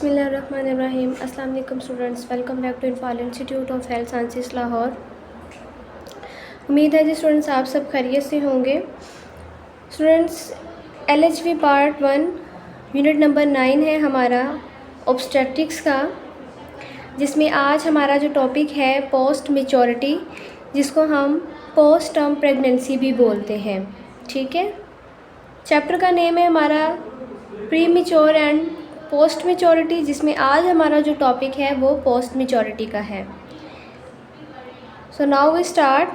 बिस्मिल्लाहिर्रहमानिर्रहीम। अस्सलाम वालेकुम students, welcome back to Infal institute of health sciences Lahore. उम्मीद है जी स्टूडेंट्स आप सब खैरियत से होंगे। Students LHV part 1 unit number 9 है हमारा ऑब्स्टेट्रिक्स का, जिसमें आज हमारा जो टॉपिक है पोस्ट मेचोरिटी, जिसको हम पोस्ट टर्म प्रेगनेंसी भी बोलते हैं। ठीक है, चैप्टर का नेम है हमारा pre mature and post maturity, जिसमें आज हमारा जो टॉपिक है वो पोस्ट मेचोरिटी का है। So now we start.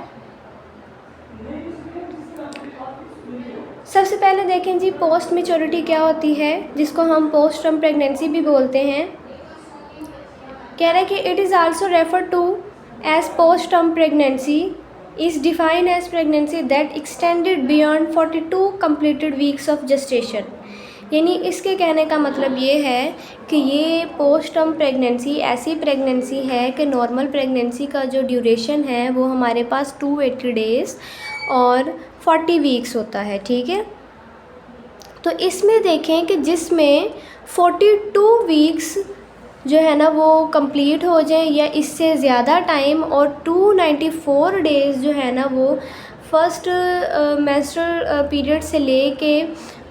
सबसे पहले देखें जी पोस्ट मेचोरिटी क्या होती है, जिसको हम पोस्ट टर्म प्रेगनेंसी भी बोलते हैं। कह रहे हैं कि it is also refer to as post term pregnancy is defined as pregnancy that extended beyond 42 completed weeks of gestation. यानी इसके कहने का मतलब ये है कि ये पोस्ट टर्म प्रेगनेंसी ऐसी प्रेगनेंसी है कि नॉर्मल प्रेगनेंसी का जो ड्यूरेशन है वो हमारे पास 280 डेज़ और 40 वीक्स होता है। ठीक है, तो इसमें देखें कि जिसमें 42 वीक्स जो है ना वो कंप्लीट हो जाए या इससे ज़्यादा टाइम, और 294 डेज़ जो है ना वो फर्स्ट मेंस्ट्रुअल पीरियड से ले के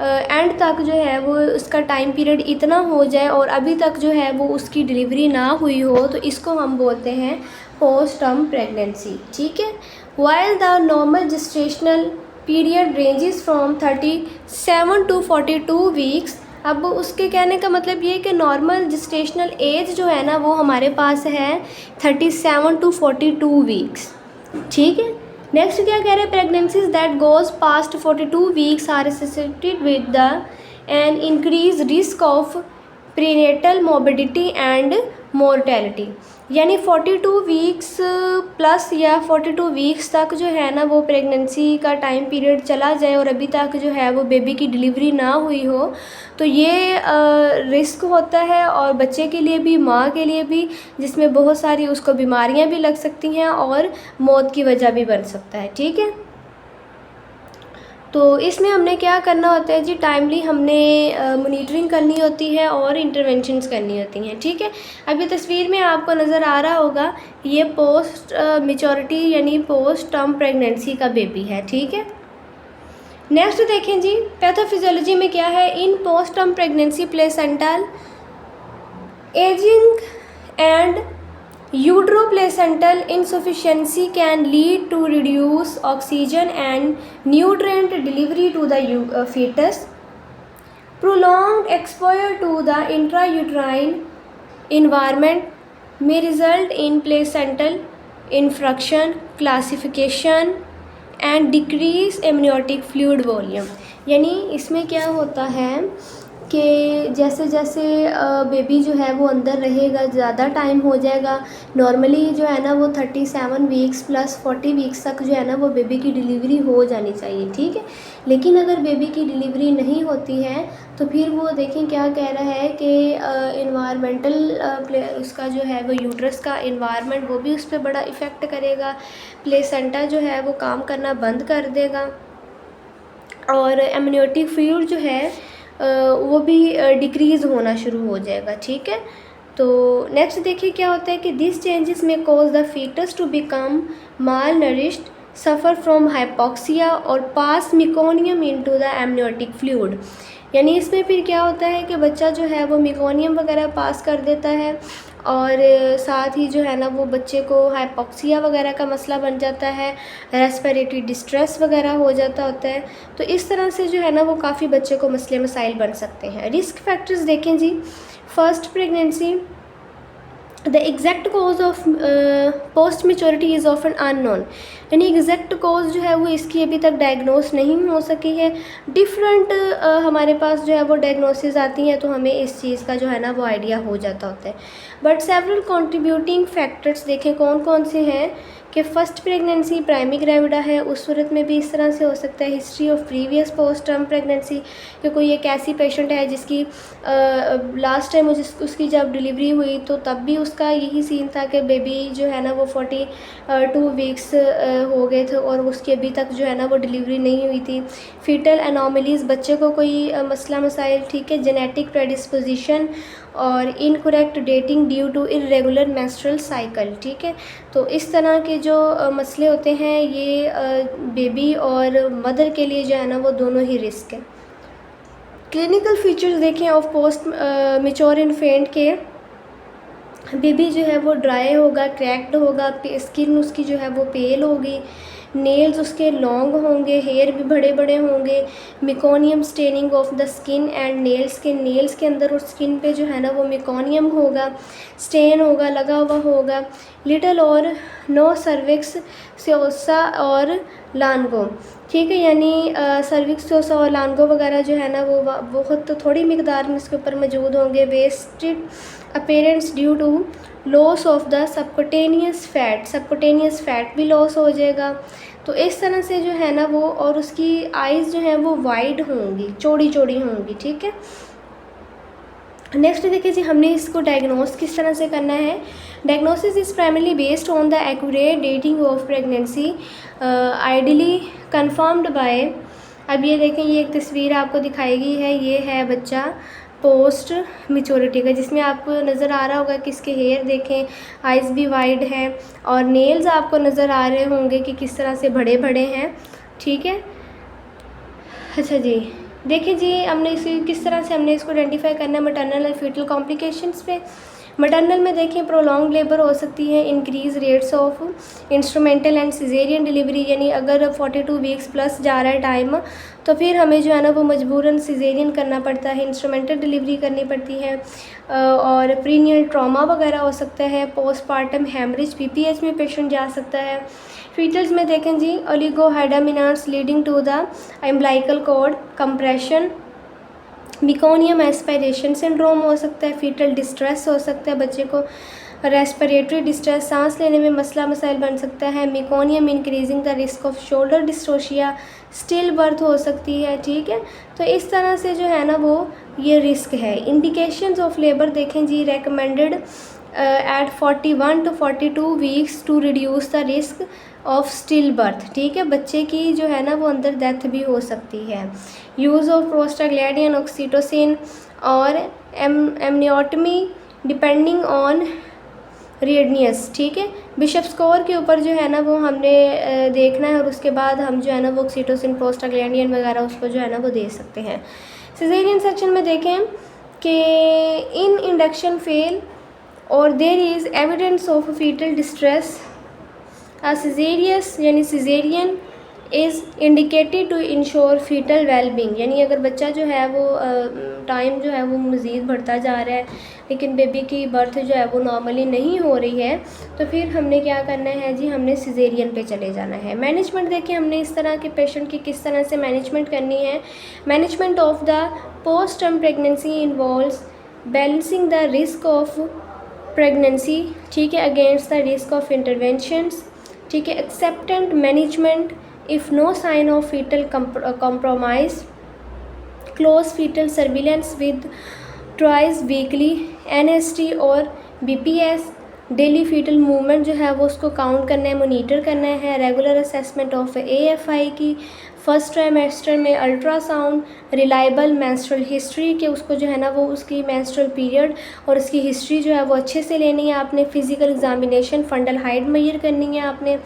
एंड तक जो है वो उसका टाइम पीरियड इतना हो जाए और अभी तक जो है वो उसकी डिलीवरी ना हुई हो, तो इसको हम बोलते हैं पोस्ट टर्म प्रेगनेंसी। ठीक है, while the normal gestational period ranges from 37 to 42 weeks. अब उसके कहने का मतलब ये कि नॉर्मल जेस्टेशनल एज जो है ना वो हमारे पास है 37 to 42 वीक्स। ठीक है, नेक्स्ट क्या कह रहे हैं, pregnancies that goes past 42 weeks are associated with the an increase risk of prenatal morbidity and mortality. यानी 42 वीक्स प्लस या 42 वीक्स तक जो है ना वो प्रेगनेंसी का टाइम पीरियड चला जाए और अभी तक जो है वो बेबी की डिलीवरी ना हुई हो, तो ये रिस्क होता है और बच्चे के लिए भी माँ के लिए भी, जिसमें बहुत सारी उसको बीमारियां भी लग सकती हैं और मौत की वजह भी बन सकता है। ठीक है, तो इसमें हमने क्या करना होता है जी, टाइमली हमने मॉनिटरिंग करनी होती है और इंटरवेंशंस करनी होती हैं। ठीक है, अब ये तस्वीर में आपको नज़र आ रहा होगा, ये पोस्ट मेचोरिटी यानी पोस्ट टर्म प्रेगनेंसी का बेबी है। ठीक है, नेक्स्ट देखें जी पैथोफिजियोलॉजी में क्या है। In post term pregnancy placental ageing and uteroplacental insufficiency can lead to reduced oxygen and nutrient delivery to the fetus. Prolonged exposure to the intrauterine environment may result in placental infection, calcification and decrease amniotic fluid volume। यानी इसमें क्या होता है कि जैसे जैसे baby जो है वो अंदर रहेगा, ज़्यादा टाइम हो जाएगा। नॉर्मली जो है ना वो 37 वीक्स प्लस 40 वीक्स तक जो है ना वो बेबी की डिलीवरी हो जानी चाहिए। ठीक है, लेकिन अगर बेबी की डिलीवरी नहीं होती है तो फिर वो देखें क्या कह रहा है कि इन्वायरमेंटल उसका जो है वो यूट्रस का इन्वायरमेंट वो भी उस पर बड़ा इफ़ेक्ट करेगा। प्लेसेंटा जो है वो काम करना बंद कर देगा और एमनियोटिक फ्लूइड जो है वो भी डिक्रीज़ होना शुरू हो जाएगा। ठीक है, तो नेक्स्ट देखिए क्या होता है कि this changes may cause the fetus to become malnourished, suffer from hypoxia और pass meconium into the amniotic fluid. यानी इसमें फिर क्या होता है कि बच्चा जो है वो मिकोनियम वगैरह पास कर देता है और साथ ही जो है ना वो बच्चे को हाइपोक्सिया वगैरह का मसला बन जाता है, रेस्पिरेटरी डिस्ट्रेस वगैरह हो जाता होता है। तो इस तरह से जो है ना वो काफ़ी बच्चे को मसले मसाइल बन सकते हैं। रिस्क फैक्टर्स देखें जी, first pregnancy the exact cause of post maturity is often unknown. यानी एग्जैक्ट कॉज जो है वो इसकी अभी तक डायग्नोस नहीं हो सकी है। डिफरेंट हमारे पास जो है वो डायग्नोसिस आती हैं तो हमें इस चीज़ का जो है ना वो आइडिया हो जाता होता है। बट सेवरल कंट्रीब्यूटिंग फैक्टर्स देखें कौन कौन से हैं कि फ़र्स्ट प्रेगनेंसी प्राइमरी ग्रेविडा है, उस सूरत में भी इस तरह से हो सकता है। History of previous post term pregnancy, कि कोई एक ऐसी पेशेंट है जिसकी लास्ट टाइम उसकी जब डिलीवरी हुई तो तब भी उसका यही सीन था कि बेबी जो है ना वो 42 वीक्स हो गए थे और उसकी अभी तक जो है ना वो डिलीवरी नहीं हुई थी। फीटल एनोमलीज़, बच्चे को कोई मसला मसाइल, ठीक है, जेनेटिक प्रेडिस्पोजिशन और incorrect dating due to irregular menstrual cycle, ठीक है। तो इस तरह के जो मसले होते हैं ये बेबी और मदर के लिए जो है ना वो दोनों ही रिस्क है। क्लिनिकल फीचर्स देखें ऑफ पोस्ट मैच्योर इन्फेंट के, बेबी जो है वो ड्राई होगा, क्रैक्ड होगा, स्किन उसकी जो है वो पेल होगी, नेल्स उसके लॉन्ग होंगे, हेयर भी बड़े बड़े होंगे, meconium staining of the skin and nails के अंदर और स्किन पे जो है ना वो मिकोनियम होगा, स्टेन होगा, लगा हुआ होगा, लिटल और नो सर्विक्स स्योसा और लानगो, ठीक है, यानी सर्विक्स स्योसा और लानगो वगैरह जो है ना वो बहुत थोड़ी मिकदार में इसके ऊपर मौजूद होंगे। Wasted appearance due to loss of the subcutaneous fat भी लॉस हो जाएगा। तो इस तरह से जो है ना वो, और उसकी आइज़ जो है वो वाइड होंगी, चौड़ी चौड़ी होंगी, ठीक है। नेक्स्ट देखिए जी, हमने इसको डायग्नोस किस तरह से करना है। Diagnosis is primarily based on the accurate dating of pregnancy ideally confirmed by, अब ये देखें, ये एक तस्वीर आपको दिखाई गई है, ये है बच्चा पोस्ट मैच्योरिटी का, जिसमें आपको नज़र आ रहा होगा कि इसके हेयर देखें, आइज़ भी वाइड हैं और नेल्स आपको नज़र आ रहे होंगे कि किस तरह से बड़े बड़े हैं, ठीक है। अच्छा जी, देखिए जी, हमने इसे किस तरह से हमने इसको आइडेंटिफाई करना है मैटरनल और फीटल कॉम्प्लिकेशंस पे। मैटरनल में देखें प्रोलॉन्ग लेबर हो सकती है, increase rates of instrumental and caesarean delivery, यानी अगर 42 वीक्स प्लस जा रहा है टाइम तो फिर हमें जो है ना वो मजबूरन सिजेरियन करना पड़ता है, इंस्ट्रूमेंटल डिलीवरी करनी पड़ती है। और प्रीनियल ट्रॉमा वगैरह हो सकता है, पोस्टपार्टम हेमरेज पीपीएच में पेशेंट जा सकता है। फीटल्स में देखें जी, oligohydramnios leading to the umbilical cord compression, meconium aspiration syndrome हो सकता है, फीटल डिस्ट्रेस हो सकता है, बच्चे को रेस्पिरेटरी डिस्ट्रेस, सांस लेने में मसला मसाइल बन सकता है, meconium increasing the risk off shoulder dystocia, still birth हो सकती है, ठीक है। तो इस तरह से जो है ना वो ये रिस्क है। इंडिकेशंस ऑफ लेबर देखें जी, recommended at 41 to 42 weeks to reduce the risk of stillbirth, ठीक है, बच्चे की जो है ना वो अंदर डेथ भी हो सकती है। यूज़ ऑफ प्रोस्टाग्लैंडिन, ऑक्सीटोसिन और एमनियोटमी डिपेंडिंग ऑन रेडनियस, ठीक है। बिशप स्कोर के ऊपर जो है ना वो हमने देखना है और उसके बाद हम जो है ना वो ऑक्सीटोसिन, प्रोस्टाग्लैंडिन वगैरह उसको जो है ना वो दे सकते हैं। सिजेरियन सेक्शन में देखें कि इन इंडक्शन फेल और there is evidence of fetal distress, caesareans यानी caesarean is indicated to ensure fetal wellbeing, यानी अगर बच्चा जो है वो टाइम जो है वो मज़ीद बढ़ता जा रहा है लेकिन बेबी की बर्थ जो है वो नॉर्मली नहीं हो रही है तो फिर हमने क्या करना है जी, हमने सिजेरियन पे चले जाना है। मैनेजमेंट देखिए, हमने इस तरह के पेशेंट की किस तरह से मैनेजमेंट करनी है। Management of the post term pregnancy involves balancing the risk of pregnancy, ठीक है, against the risk of interventions, ठीक है, acceptant management if no sign of fetal compromise, close fetal surveillance with twice weekly NST और BPS, daily fetal movement जो है वो उसको count करना है, मोनीटर करना है। रेगुलर असेसमेंट ऑफ AFI की, फर्स्ट ट्राइमेस्टर में अल्ट्रासाउंड, रिलायबल मेंस्ट्रुअल हिस्ट्री के उसको जो है ना वो उसकी मेंस्ट्रुअल पीरियड और उसकी हिस्ट्री जो है वो अच्छे से लेनी है आपने। Physical examination, fundal height measure करनी है आपने।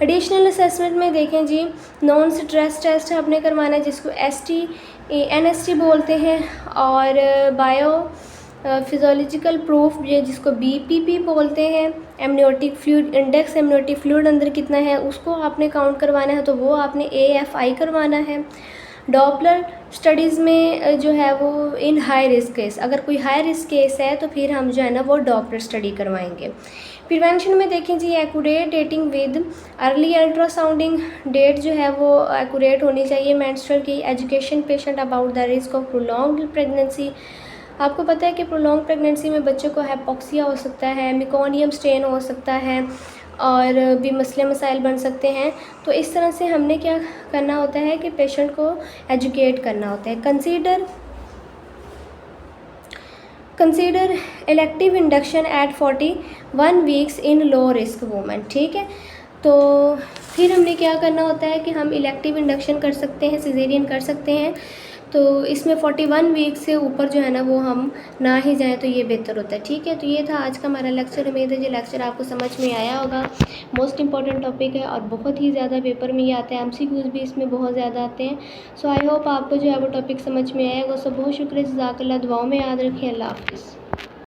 एडिशनल असेसमेंट में देखें जी, नॉन स्ट्रेस टेस्ट आपने करवाना है जिसको NST बोलते हैं, और बायो फिजियोलॉजिकल प्रूफ जिसको BPP बोलते हैं। Amniotic fluid index, amniotic fluid अंदर कितना है उसको आपने काउंट करवाना है तो वो आपने AFI करवाना है। डॉपलर स्टडीज़ में जो है वो इन हाई रिस्क केस, अगर कोई हाई रिस्क केस है तो फिर हम जो है ना वो डॉपलर स्टडी करवाएंगे। प्रिवेंशन में देखें जी, accurate dating with early ultrasounding, date जो है वो एक्यूरेट होनी चाहिए मेंस्ट्रुअल की। Education patient about the risk of prolonged pregnancy, आपको पता है कि प्रोलॉन्ग प्रेगनेंसी में बच्चों को हाइपोक्सिया हो सकता है, मिकोनियम स्टेन हो सकता है और भी मसले मसाइल बन सकते हैं। तो इस तरह से हमने क्या करना होता है कि पेशेंट को एजुकेट करना होता है। Consider elective induction eight 41 weeks in low risk women, ठीक है। तो फिर हमने क्या करना होता है कि हम इलेक्टिव इंडक्शन कर सकते हैं, सिजेरियन कर सकते हैं। तो इसमें 41 वीक से ऊपर जो है ना वो हम ना ही जाएं तो ये बेहतर होता है। ठीक है, तो ये था आज का हमारा लेक्चर। उम्मीद है ये लेक्चर आपको समझ में आया होगा। मोस्ट इंपॉर्टेंट टॉपिक है और बहुत ही ज़्यादा पेपर में ये आते हैं, एमसीक्यूज़ भी इसमें बहुत ज़्यादा आते हैं। सो आई होप आपको जो है वो टॉपिक समझ में आएगा। सो बहुत शुक्रिया, जज़ाकल्लाह। दुआओं में याद रखें। अल्लाह हाफ़िज़।